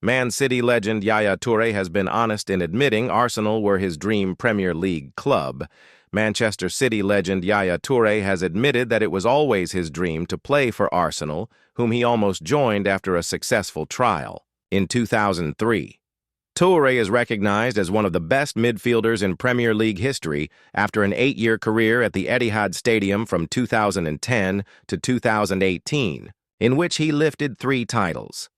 Man City legend Yaya Toure has been honest in admitting Arsenal were his dream Premier League club. Manchester City legend Yaya Toure has admitted that it was always his dream to play for Arsenal, whom he almost joined after a successful trial in 2003. Toure is recognized as one of the best midfielders in Premier League history after an 8-year career at the Etihad Stadium from 2010 to 2018, in which he lifted 3 titles.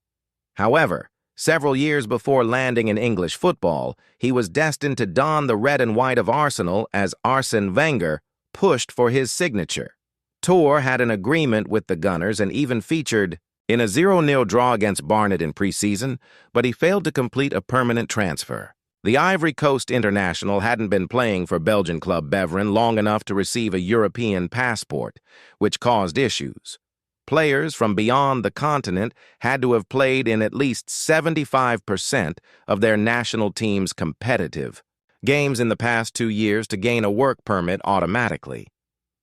However, several years before landing in English football, he was destined to don the red and white of Arsenal as Arsene Wenger pushed for his signature. Toure had an agreement with the Gunners and even featured in a 0-0 draw against Barnet in preseason, but he failed to complete a permanent transfer. The Ivory Coast international hadn't been playing for Belgian club Beveren long enough to receive a European passport, which caused issues. Players from beyond the continent had to have played in at least 75% of their national team's competitive games in the past 2 years to gain a work permit automatically.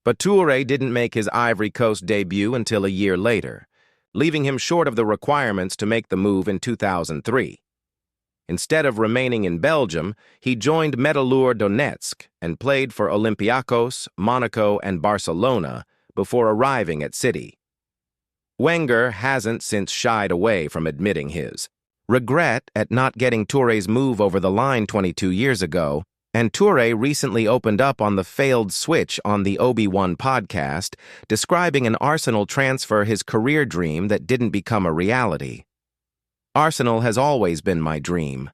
But Toure didn't make his Ivory Coast debut until a year later, leaving him short of the requirements to make the move in 2003. Instead of remaining in Belgium, he joined Metalurg Donetsk and played for Olympiacos, Monaco, and Barcelona before arriving at City. Wenger hasn't since shied away from admitting his regret at not getting Toure's move over the line 22 years ago, and Toure recently opened up on the failed switch on the Obi-Wan podcast, describing an Arsenal transfer his career dream that didn't become a reality. Arsenal has always been my dream.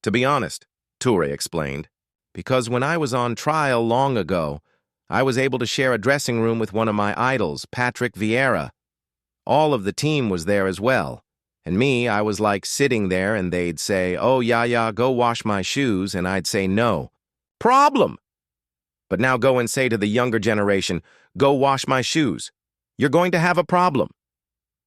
To be honest, Toure explained, because when I was on trial long ago, I was able to share a dressing room with one of my idols, Patrick Vieira. All of the team was there as well. And me, I was like sitting there and they'd say, "Oh, Yaya, go wash my shoes," and I'd say, "No. Problem!" But now go and say to the younger generation, "Go wash my shoes." You're going to have a problem.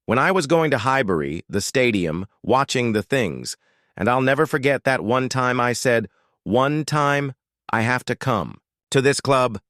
When I was going to Highbury, the stadium, watching the things, and I'll never forget that one time I said, "One time, I have to come to this club."